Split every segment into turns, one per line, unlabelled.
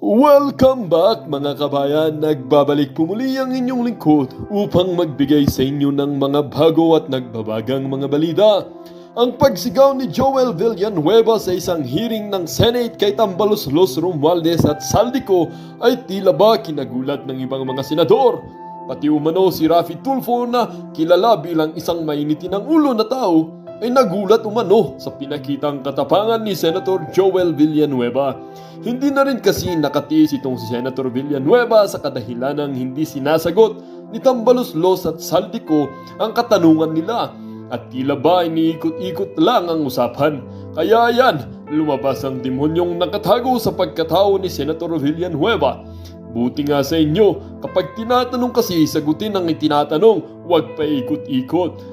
Welcome back mga kabayan! Nagbabalik po muli ang inyong lingkod upang magbigay sa inyo ng mga bago at nagbabagang mga balita. Ang pagsigaw ni Joel Villanueva sa isang hearing ng Senate kay Tambalos Los Romualdez at Saldico ay tila ba kinagulat ng ibang mga senador. Pati umano si Raffy Tulfo na kilala bilang isang mainitin ng ulo na tao ay nagulat umano sa pinakitang katapangan ni Senator Joel Villanueva. Hindi na rin kasi nakatiis itong si Senator Villanueva sa kadahilanang hindi sinasagot ni Tambalos Los at Saldico ang katanungan nila at tila ba iniikot-ikot lang ang usapan. Kaya yan, lumabas ang demonyong nakatago sa pagkatao ni Senator Villanueva. Buti nga sa inyo, kapag tinatanong kasi sagutin ang itinatanong, huwag pa ikot-ikot.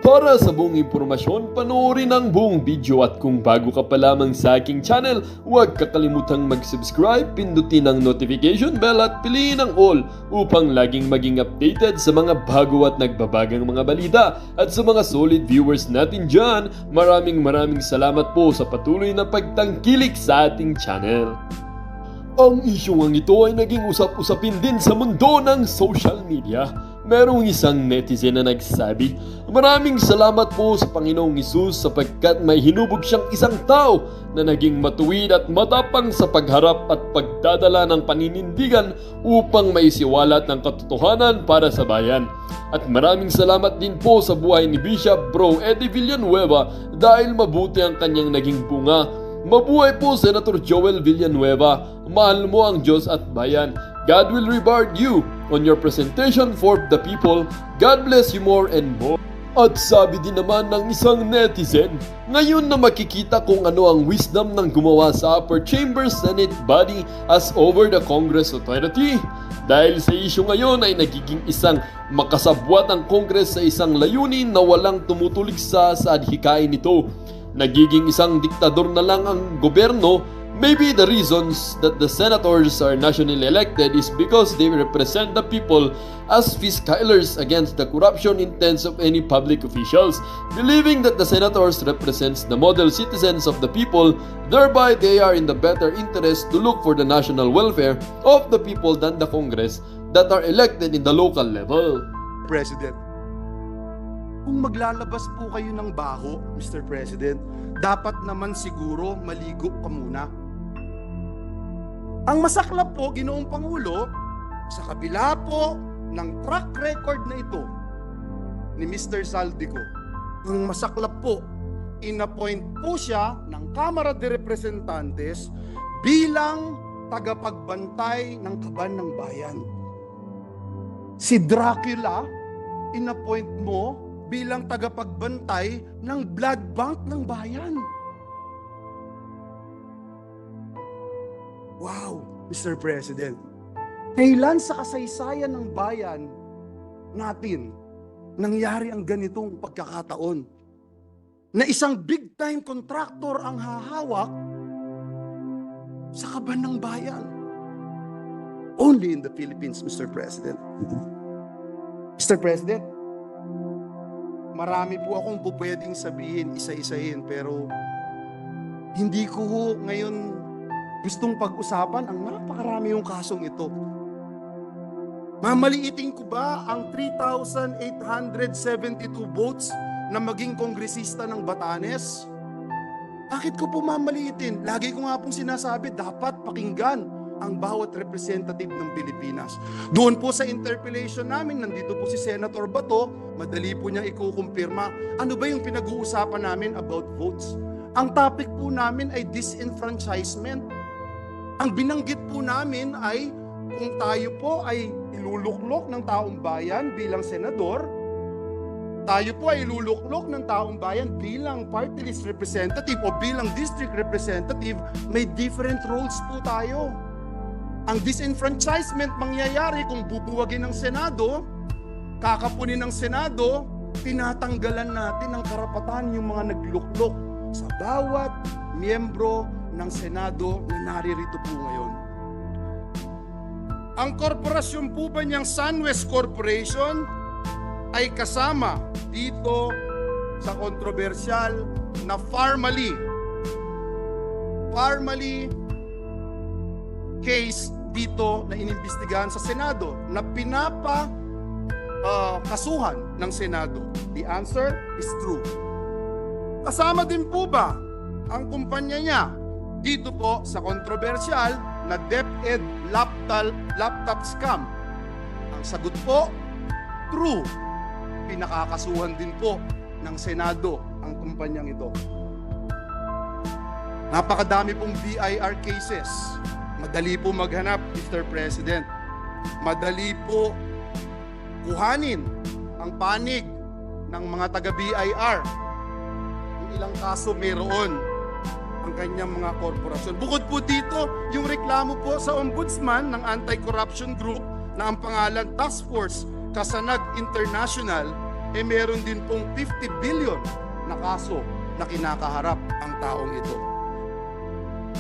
Para sa buong impormasyon, panoorin ang buong video at kung bago ka pa lamang sa aking channel, huwag kakalimutang mag-subscribe, pindutin ang notification bell at piliin ang all upang laging maging updated sa mga bago at nagbabagang mga balita. At sa mga solid viewers natin dyan, maraming salamat po sa patuloy na pagtangkilik sa ating channel. Ang isyong ito ay naging usap-usapin din sa mundo ng social media. Merong isang netizen na nagsabi, "Maraming salamat po sa Panginoong Hesus sapagkat may hinubog siyang isang tao na naging matuwid at matapang sa pagharap at pagdadala ng paninindigan upang maisiwalat ng katotohanan para sa bayan. At maraming salamat din po sa buhay ni Bishop Bro Eddie Villanueva dahil mabuti ang kanyang naging bunga. Mabuhay po Senator Joel Villanueva, mahal mo ang Diyos at bayan. God will reward you on your presentation for the people. God bless you more and more." At sabi din naman ng isang netizen, ngayon na makikita kung ano ang wisdom ng gumawa sa upper chamber Senate body as over the Congress authority. Dahil sa isyu ngayon ay nagiging isang makasabwat ang Congress sa isang layunin na walang tumutuligsa sa adhikain nito. Nagiging isang diktador na lang ang gobyerno. Maybe the reasons that the senators are nationally elected is because they represent the people as fiscalers against the corruption intents of any public officials. Believing that the senators represents the model citizens of the people, thereby they are in the better interest to look for the national welfare of the people than the Congress that are elected in the local level.
President, kung maglalabas po kayo ng baho, Mr. President, dapat naman siguro maligo ka muna. Ang masaklap po, Ginoong Pangulo, sa kabila po ng track record na ito ni Mr. Saldico, ang masaklap po, inappoint po siya ng Kamara de Representantes bilang tagapagbantay ng kaban ng bayan. Si Dracula, inappoint mo bilang tagapagbantay ng blood bank ng bayan. Wow, Mr. President. Kailan sa kasaysayan ng bayan natin nangyari ang ganitong pagkakataon na isang big-time contractor ang hahawak sa kaban ng bayan? Only in the Philippines, Mr. President. Mr. President, marami po akong pwedeng sabihin, isa-isahin, pero hindi ko ngayon gustong pag-usapan ang napakarami yung kasong ito. Mamaliitin ko ba ang 3,872 votes na maging kongresista ng Batanes? Bakit ko po mamaliitin? Lagi ko nga pong sinasabi, dapat pakinggan ang bawat representative ng Pilipinas. Doon po sa interpellation namin, nandito po si Senator Bato, madali po niya ikukumpirma. Ano ba yung pinag-uusapan namin about votes? Ang topic po namin ay disenfranchisement. Ang binanggit po namin ay kung tayo po ay iluluklok ng taong bayan bilang senador, tayo po ay iluluklok ng taong bayan bilang party list representative o bilang district representative, may different roles po tayo. Ang disenfranchisement mangyayari kung bubuwagin ng Senado, kakapunin ng Senado, tinatanggalan natin ng karapatan yung mga nagluklok sa bawat miyembro ng Senado na naririto po ngayon. Ang korporasyon po ba niyang SunWest Corporation ay kasama dito sa kontrobersyal na Pharmally case dito na inimbestigahan sa Senado na kasuhan ng Senado? The answer is true. Kasama din po ba ang kumpanya niya dito po sa controversial na DepEd laptop scam? Ang sagot po, true. Pinakakasuhan din po ng Senado ang kumpanyang ito. Napakadami pong BIR cases. Madali po maghanap, Mr. President. Madali po kuhanin ang panig ng mga taga-BIR. Kung ilang kaso mayroon ang kanyang mga korporasyon. Bukod po dito, yung reklamo po sa Ombudsman ng Anti-Corruption Group na ang pangalan Task Force Kasanag International, meron din pong 50 billion na kaso na kinakaharap ang taong ito.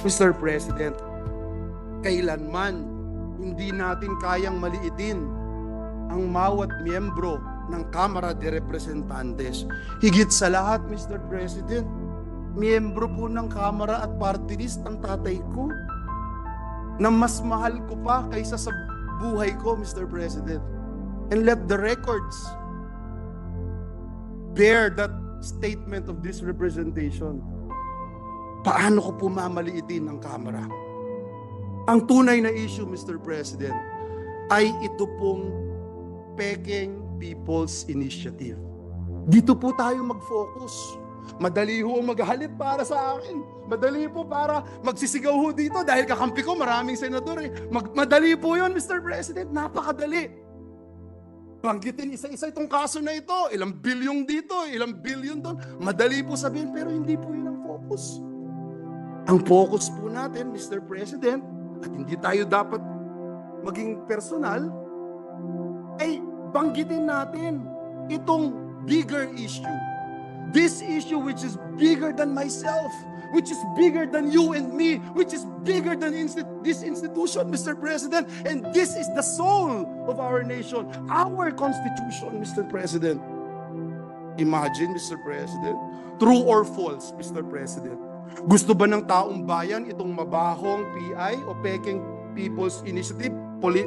Mr. President, kailanman hindi natin kayang maliitin ang bawat miyembro ng Kamara de Representantes. Higit sa lahat, Mr. President, miyembro po ng Kamara at party list ang tatay ko na mas mahal ko pa kaysa sa buhay ko, Mr. President. And let the records bear that statement of this representation. Paano ko po mamaliitin ang Kamara? Ang tunay na issue, Mr. President, ay ito pong Peking People's Initiative. Dito po tayo mag-focus. Madali ho maghalit para sa akin. Madali po para magsisigaw ho dito dahil kakampi ko maraming senador. Madali po yun, Mr. President. Napakadali. Banggitin isa-isa itong kaso na ito. Ilang bilyong dito, ilang bilyon doon. Madali po sabihin, pero hindi po yun ang focus. Ang focus po natin, Mr. President, at hindi tayo dapat maging personal, ay banggitin natin itong bigger issue. This issue which is bigger than myself, which is bigger than you and me, which is bigger than this institution, Mr. President, and this is the soul of our nation, our Constitution, Mr. President. Imagine, Mr. President, true or false, Mr. President, gusto ba ng taong bayan itong mabahong PI o Peking People's Initiative,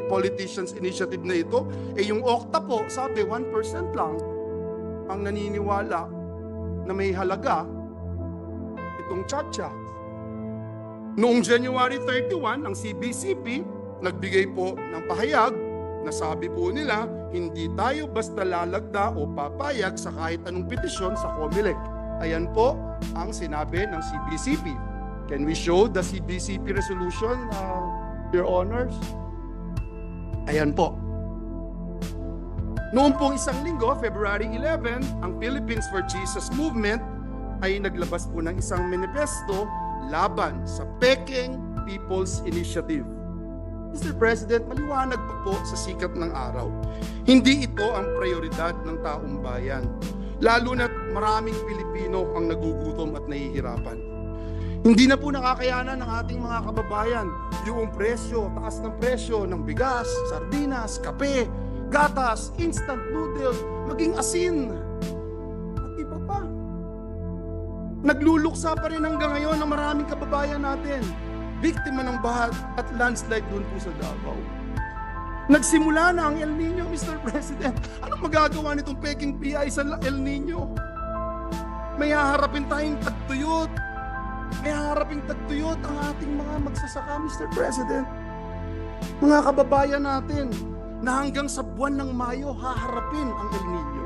Politicians Initiative na ito? Yung Okta po, sabi 1% lang ang naniniwala na may halaga itong Chacha. Noong January 31, ang CBCP nagbigay po ng pahayag na sabi po nila, hindi tayo basta lalagda o papayag sa kahit anong petisyon sa COMELEC. Ayan po ang sinabi ng CBCP. Can we show the CBCP resolution, Your Honors? Ayan po. Noong pong isang linggo, February 11, ang Philippines for Jesus Movement ay naglabas po ng isang manifesto laban sa Peking People's Initiative. Mr. President, maliwanag po sa sikat ng araw. Hindi ito ang prioridad ng taong bayan. Lalo na't maraming Pilipino ang nagugutom at nahihirapan. Hindi na po nakakayanan ng ating mga kababayan yung presyo, taas ng presyo ng bigas, sardinas, kape, gatas, instant noodles, maging asin, at iba pa. Nagluluksa pa rin hanggang ngayon ng maraming kababayan natin, biktima ng baha at landslide doon po sa Davao. Nagsimula na ang El Nino, Mr. President. Anong magagawa nitong Peking PI sa El Nino? May haharapin tayong tagtuyot. May haharapin tagtuyot ang ating mga magsasaka, Mr. President. Mga kababayan natin na hanggang sa buwan ng Mayo haharapin ang El Nino.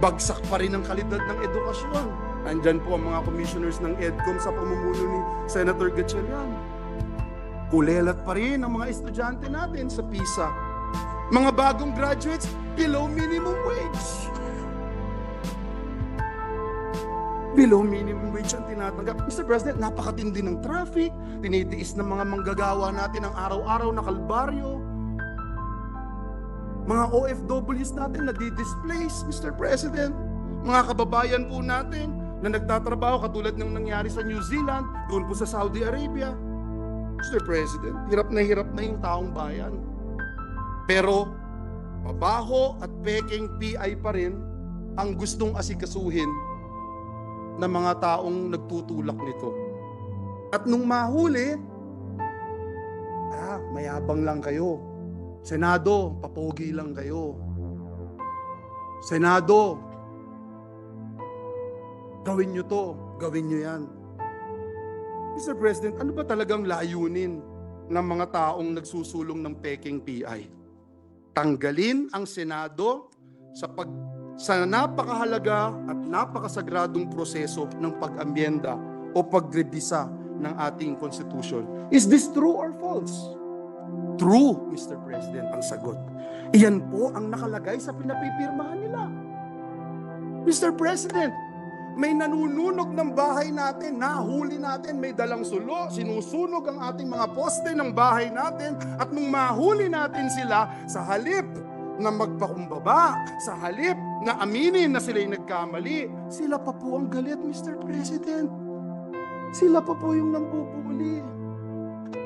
Bagsak pa rin ang kalidad ng edukasyon. Andyan po ang mga commissioners ng EDCOM sa pamumuno ni Senator Gatchalian. Kulelat pa rin ang mga estudyante natin sa PISA. Mga bagong graduates, below minimum wage. Below minimum wage ang tinatanggap. Mr. President, napakatindi ng traffic, tinitiis ng mga manggagawa natin ang araw-araw na kalbaryo. Mga OFWs natin na di-displace, Mr. President. Mga kababayan po natin na nagtatrabaho katulad ng nangyari sa New Zealand, doon po sa Saudi Arabia. Mr. President, hirap na yung taong bayan. Pero, mabaho at Peking PI pa rin ang gustong asikasuhin ng mga taong nagtutulak nito. At nung mahuli, mayabang lang kayo. Senado, papogi lang kayo. Senado, gawin nyo to, gawin nyo yan. Mr. President, ano ba talagang layunin ng mga taong nagsusulong ng peking PI? Tanggalin ang Senado sa napakahalaga at napakasagradong proseso ng pag-amyenda o pagrebisa ng ating Constitution. Is this true or false? True, Mr. President, ang sagot. Iyan po ang nakalagay sa pinapipirmahan nila. Mr. President, may nanununog ng bahay natin, nahuli natin, may dalang sulo, sinusunog ang ating mga poste ng bahay natin, at nung mahuli natin sila, sa halip na magpakumbaba, sa halip na aminin na sila'y nagkamali, sila pa po ang galit, Mr. President. Sila pa po yung nambubuli.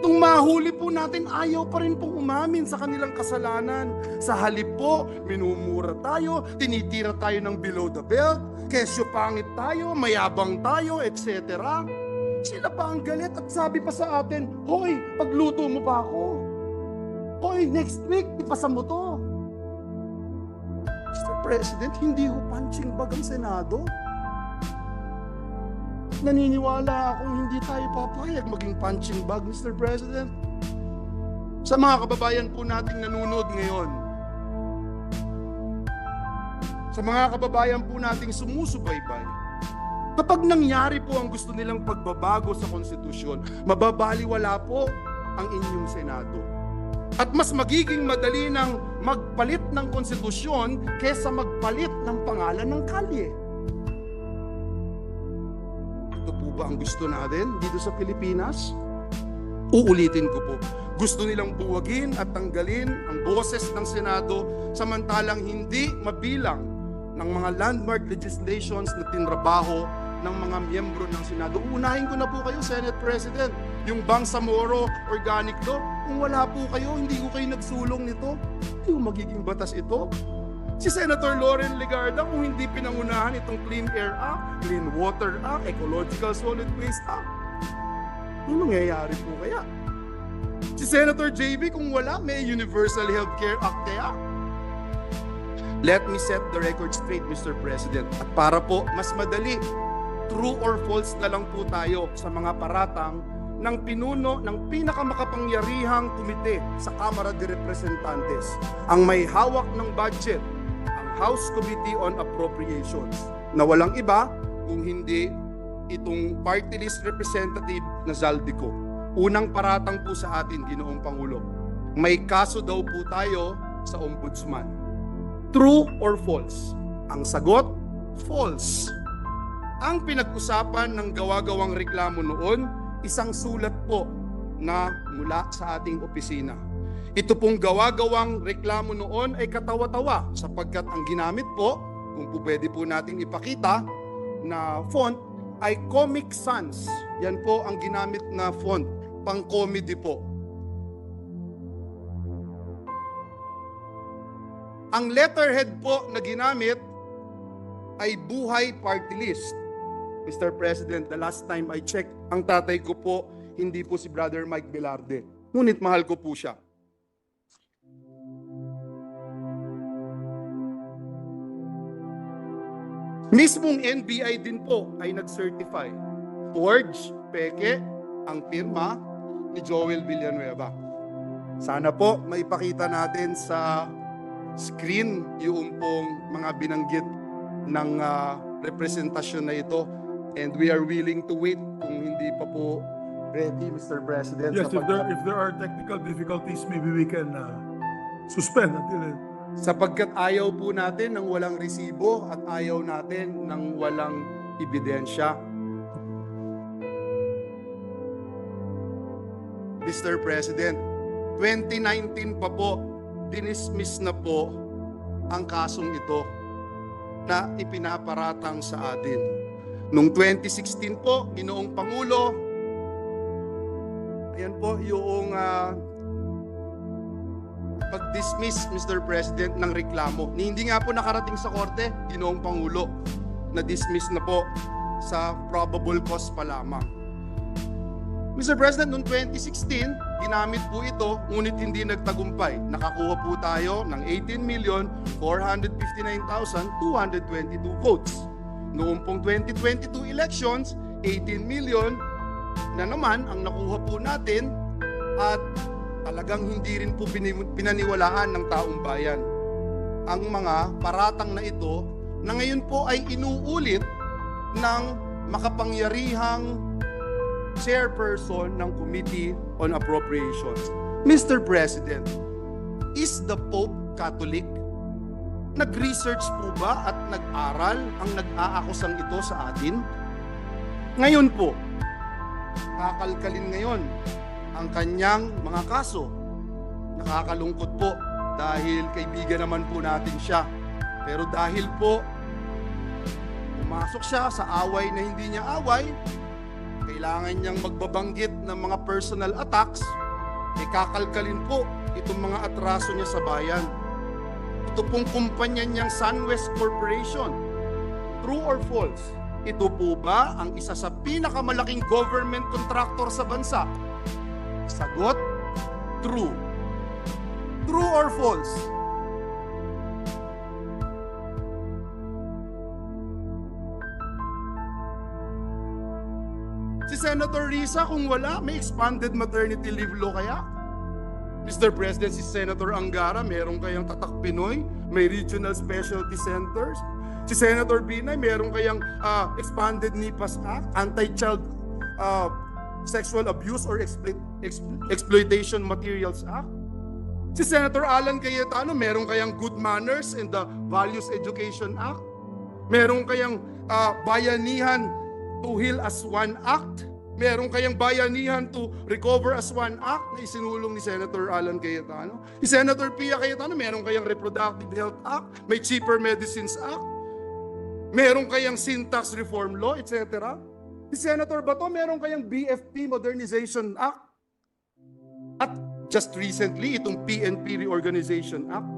Nung mahuli po natin, ayaw pa rin pong umamin sa kanilang kasalanan. Sa halip po, minumura tayo, tinitira tayo ng below the belt, kesyo pangit tayo, mayabang tayo, etc. Sila pa ang galit at sabi pa sa atin, hoy, pagluto mo pa ako. Hoy, next week, ipasa mo to. Mr. President, hindi ho punching bag ang Senado. Naniniwala akong hindi tayo papayag maging punching bag, Mr. President. Sa mga kababayan po nating nanonood ngayon, sa mga kababayan po nating sumusubaybay, kapag nangyari po ang gusto nilang pagbabago sa konstitusyon, mababaliwala po ang inyong Senado. At mas magiging madali ng magpalit ng konstitusyon kesa magpalit ng pangalan ng kalye. Ito po ba ang gusto natin dito sa Pilipinas? Uulitin ko po. Gusto nilang buwagin at tanggalin ang boses ng Senado samantalang hindi mabilang ng mga landmark legislations na tinrabaho ng mga miyembro ng Senado. Unahin ko na po kayo, Senate President, yung Bangsamoro Organic Law. Kung wala po kayo, hindi ko kayo nagsulong nito, hindi ko magiging batas ito. Si Senator Loren Legarda, kung hindi pinangunahan itong Clean Air Act, Clean Water Act, Ecological Solid Waste Act, ano mangyayari po kaya? Si Senator JB, kung wala, may Universal Healthcare Act kaya? Let me set the record straight, Mr. President. At para po mas madali, true or false na lang po tayo sa mga paratang ng pinuno ng pinakamakapangyarihang komite sa Kamara de Representantes, ang may hawak ng budget, ang House Committee on Appropriations, na walang iba kung hindi itong party list representative na Zaldico. Unang paratang po sa atin, Ginoong Pangulo, may kaso daw po tayo sa Ombudsman. True or false? Ang sagot, false. Ang pinag-usapan ng gawa-gawang reklamo noon, isang sulat po na mula sa ating opisina. Ito pong gawa-gawang reklamo noon ay katawa-tawa sapagkat ang ginamit po, kung po pwede po natin ipakita, na font ay Comic Sans. Yan po ang ginamit na font, pang-comedy po. Ang letterhead po na ginamit ay Buhay Party List. Mr. President, the last time I checked, ang tatay ko po, hindi po si Brother Mike Velarde. Ngunit mahal ko po siya. Mismong NBI din po ay nag-certify. Forge, peke, ang pirma ni Joel Villanueva. Sana po maipakita natin sa screen yung pong mga binanggit ng representasyon na ito. And we are willing to wait kung hindi pa po ready, Mr. President.
Yes, if there are technical difficulties, maybe we can suspend until
Sapagkat ayaw po natin ng walang resibo at ayaw natin ng walang ebidensya. Mr. President, 2019 pa po, dinismiss na po ang kasong ito na ipinaparatang sa atin. Noong 2016 po, Ginoong Pangulo, ayan po yung pag-dismiss, Mr. President, ng reklamo. Hindi nga po nakarating sa korte, Ginoong Pangulo, na dismiss na po sa probable cause pa lamang. Mr. President, noong 2016, ginamit po ito, ngunit hindi nagtagumpay. Nakakuha po tayo ng 18,459,222 votes. Noong pong 2022 elections, 18 million na naman ang nakuha po natin at talagang hindi rin po pinaniwalaan ng taong bayan ang mga paratang na ito na ngayon po ay inuulit ng makapangyarihang chairperson ng Committee on Appropriations. Mr. President, is the Pope Catholic? Nag-research po ba at nag-aral ang nag-aakusang ito sa atin? Ngayon po, kakalkalin ngayon ang kanyang mga kaso. Nakakalungkot po dahil kaibigan naman po natin siya. Pero dahil po pumasok siya sa away na hindi niya away, kailangan niyang magbabanggit ng mga personal attacks, kakalkalin po itong mga atraso niya sa bayan. Ito pong kumpanya niyang SunWest Corporation. True or false? Ito po ba ang isa sa pinakamalaking government contractor sa bansa? Sagot, true. True or false? Si Senator Risa, kung wala, may expanded maternity leave law kaya? Mr. President, si Senator Angara, meron kayang Tatak Pinoy, may regional specialty centers. Si Senator Binay, meron kayang expanded NIPAS Act, Anti-Child Sexual Abuse or Exploitation Materials Act. Si Senator Alan Cayetano, meron kayang Good Manners and the Values Education Act. Meron kayang Bayanihan to Heal as One Act. Meron kayang Bayanihan to Recover as One Act na isinulong ni Senator Alan Cayetano. Si Senator Pia Cayetano, meron kayang Reproductive Health Act, may Cheaper Medicines Act, meron kayang Syntax Reform Law, etc. Si Senator Bato, meron kayang BFP Modernization Act. At just recently, itong PNP Reorganization Act.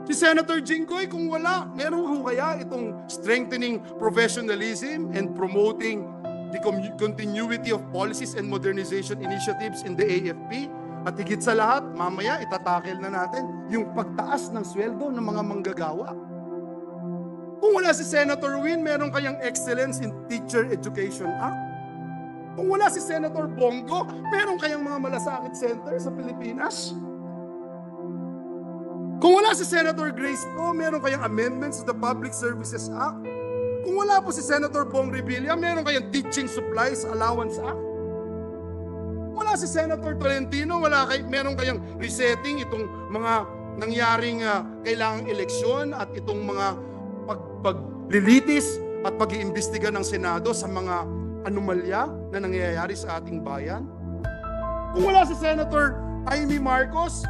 Si Senator Jinggoy, kung wala, meron ho kaya itong Strengthening Professionalism and Promoting the Continuity of Policies and Modernization Initiatives in the AFP. At higit sa lahat, mamaya itatakel na natin yung pagtaas ng sweldo ng mga manggagawa. Kung wala si Senator Win, meron kayang Excellence in Teacher Education Act. Kung wala si Senator Bongo, meron kayang mga malasakit center sa Pilipinas. Kung wala si Senator Grace Poe, meron kayang amendments to the Public Services Act. Kung wala po si Senator Bong Revilla, meron kayang Teaching Supplies Allowance Act. Wala si Senator Tolentino, meron kayang resetting itong mga nangyaring kailangang eleksyon at itong mga paglilitis at pag-iimbestiga ng Senado sa mga anomalya na nangyayari sa ating bayan. Kung wala si Senator Amy Marcos,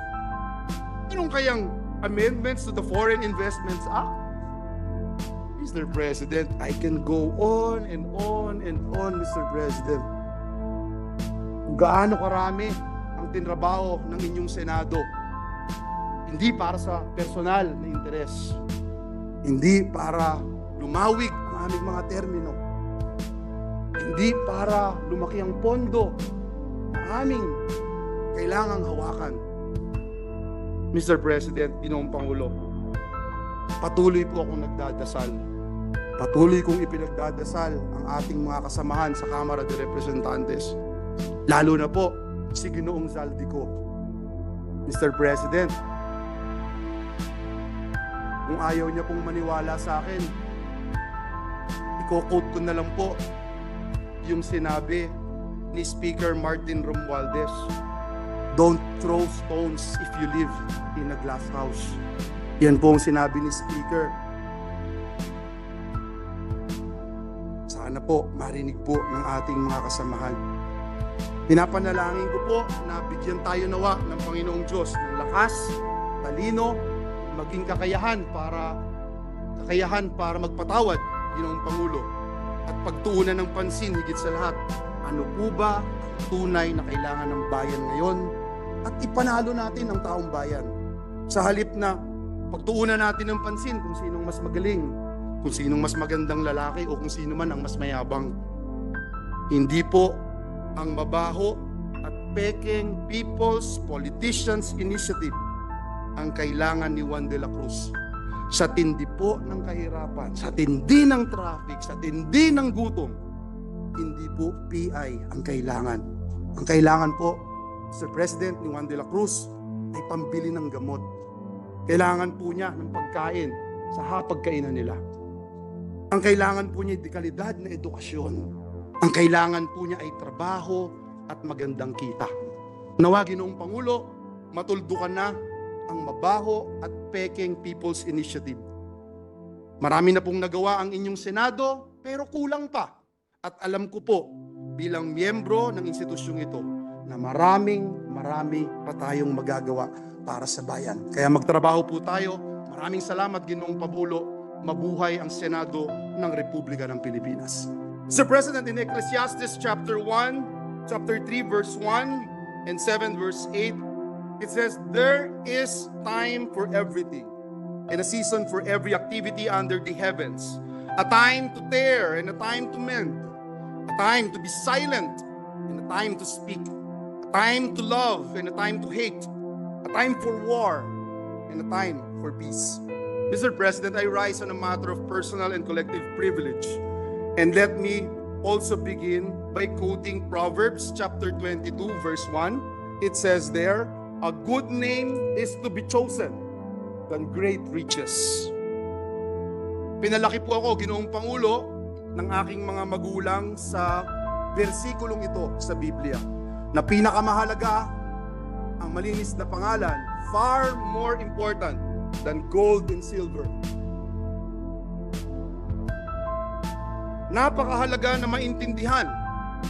meron kayang amendments to the Foreign Investments Act. Mr. President, I can go on and on and on, Mr. President. Kung gaano karami ang tinrabaho ng inyong Senado, hindi para sa personal na interes, hindi para lumawig ang aming mga termino, hindi para lumaki ang pondo na aming kailangang hawakan. Mr. President, Ginoong Pangulo, patuloy po akong nagdadasal. Patuloy kong ipinagdadasal ang ating mga kasamahan sa Kamara de Representantes. Lalo na po si Ginoong Zaldico. Mr. President, kung ayaw niya pong maniwala sa akin, i-quote ko na lang po yung sinabi ni Speaker Martin Romualdez. Don't throw stones if you live in a glass house. Yan po ang sinabi ni Speaker. Sana po marinig po ng ating mga kasamahan. Pinapanalangin ko po na bigyan tayo nawa ng Panginoong Diyos ng lakas, talino, maging kakayahan para magpatawad, Ginoong Pangulo, at pagtuunan ng pansin higit sa lahat. Ano po ba ang tunay na kailangan ng bayan ngayon? At ipanalo natin ang taong bayan. Sa halip na pagtuunan natin ng pansin kung sinong mas magaling, kung sinong mas magandang lalaki o kung sino man ang mas mayabang. Hindi po ang mabaho at pekeng People's Politicians Initiative ang kailangan ni Juan de la Cruz. Sa tindi po ng kahirapan, sa tindi ng traffic, sa tindi ng gutom, hindi po PI ang kailangan. Ang kailangan po, Mr. President, ni Juan de la Cruz ay pambili ng gamot. Kailangan po niya ng pagkain sa hapagkainan nila. Ang kailangan po niya ay dekalidad na edukasyon. Ang kailangan po niya ay trabaho at magandang kita. Nawa, Ginoong Pangulo, matuldukan na ang mabaho at pekeng People's Initiative. Marami na pong nagawa ang inyong Senado, pero kulang pa. At alam ko po, bilang miyembro ng institusyong ito, na marami pa tayong magagawa para sa bayan. Kaya magtrabaho po tayo. Maraming salamat, Ginoong Pangulo. Mabuhay ang Senado ng Republika ng Pilipinas. Mr. President, in Ecclesiastes chapter 1, chapter 3, verse 1, and 7, verse 8, it says, there is time for everything, and a season for every activity under the heavens, a time to tear and a time to mend, a time to be silent and a time to speak, a time to love and a time to hate, a time for war and a time for peace. Mr. President, I rise on a matter of personal and collective privilege. And let me also begin by quoting Proverbs chapter 22, verse 1. It says there, a good name is to be chosen than great riches. Pinalaki po ako, Ginoong Pangulo, ng aking mga magulang sa versikulong ito sa Biblia, na pinakamahalaga ang malinis na pangalan, far more important than gold and silver. Napakahalaga na maintindihan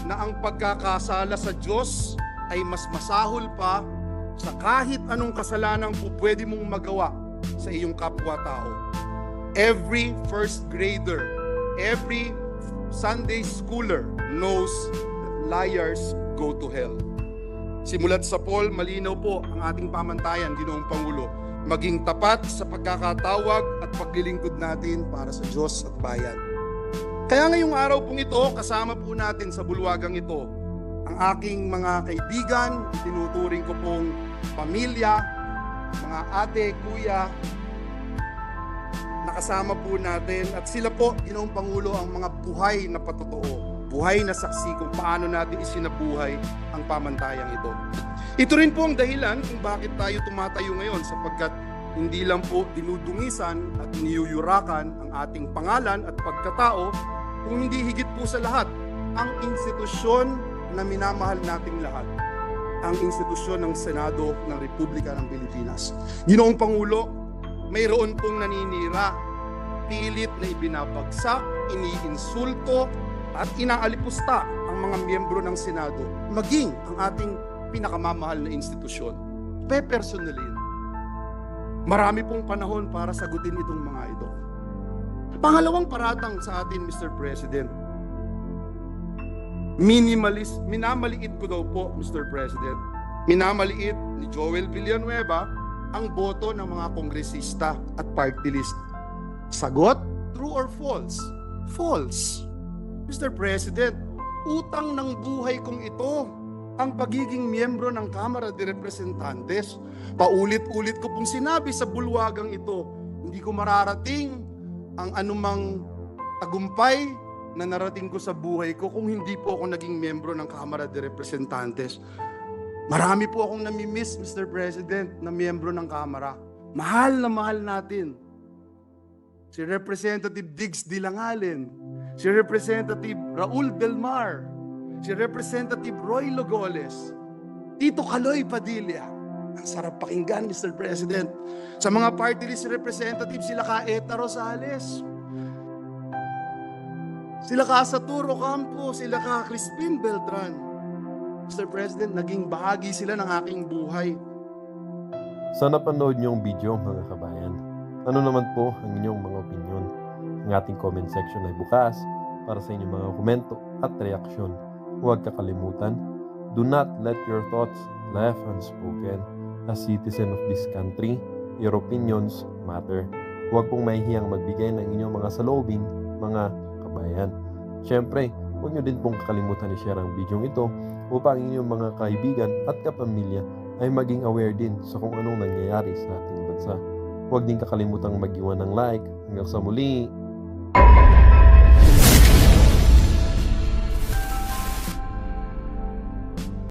na ang pagkakasala sa Diyos ay mas masahol pa sa kahit anong kasalanang pwede mong magawa sa iyong kapwa-tao. Every first grader, every Sunday schooler knows that liars go to hell. Simulat sa Paul, malinaw po ang ating pamantayan, Ginoong Pangulo, maging tapat sa pagkakatawag at paglilingkod natin para sa Diyos at bayan. Kaya ngayong araw pong ito, kasama po natin sa bulwagang ito ang aking mga kaibigan, tinuturing ko pong pamilya, mga ate, kuya, nakasama po natin at sila po, Ginoong Pangulo, ang mga buhay na patotoo, buhay na saksi kung paano natin isinabuhay ang pamantayang ito. Ito rin po ang dahilan kung bakit tayo tumatayo ngayon, sapagkat hindi lang po dinudungisan at niyuyurakan ang ating pangalan at pagkatao, kung hindi higit po sa lahat, ang institusyon na minamahal nating lahat, ang institusyon ng Senado ng Republika ng Pilipinas. Ginoong Pangulo, mayroon pong naninira, pilit na ibinabagsak, iniinsulto, at inaalipusta ang mga miyembro ng Senado, maging ang ating pinakamamahal na institusyon. Pe-personalin. Marami pong panahon para sagutin itong mga ito. Pangalawang paratang sa atin, Mr. President. Minamaliit ko daw po, Mr. President. Minamaliit ni Joel Villanueva ang boto ng mga kongresista at party list. Sagot? True or false? False. Mr. President, utang ng buhay kong ito ang pagiging miyembro ng Kamara de Representantes. Paulit-ulit ko pong sinabi sa bulwagang ito, hindi ko mararating ang anumang tagumpay na narating ko sa buhay ko kung hindi po ako naging miyembro ng Kamara de Representantes. Marami po akong namimiss, Mr. President, na miyembro ng Kamara. Mahal na mahal natin. Si Representative Diggs Dilangalen, si Representative Raul Belmar, si Representative Roy Logoles, Tito Kaloy Padilla. Ang sarap pakinggan, Mr. President. Sa mga party list representatives, sila ka Eta Rosales, sila ka Saturo Campo, sila ka Crispin Beltran. Mr. President, naging bahagi sila ng aking buhay.
Sana panood niyo ang video, mga kabayan. Ano naman po ang inyong mga opinion? Ang ating comment section ay bukas para sa inyong mga komento at reaksyon. Huwag kakalimutan, do not let your thoughts left unspoken. As citizen of this country, your opinions matter. Huwag pong mahihiyang magbigay ng inyong mga saloobin, mga kabayan. Siyempre, Huwag nyo din pong kakalimutan i-share ang video ito upang inyong mga kaibigan at kapamilya ay maging aware din sa kung anong nangyayari sa ating bansa. Huwag din kakalimutang mag-iwan ng like. Hanggang sa muli!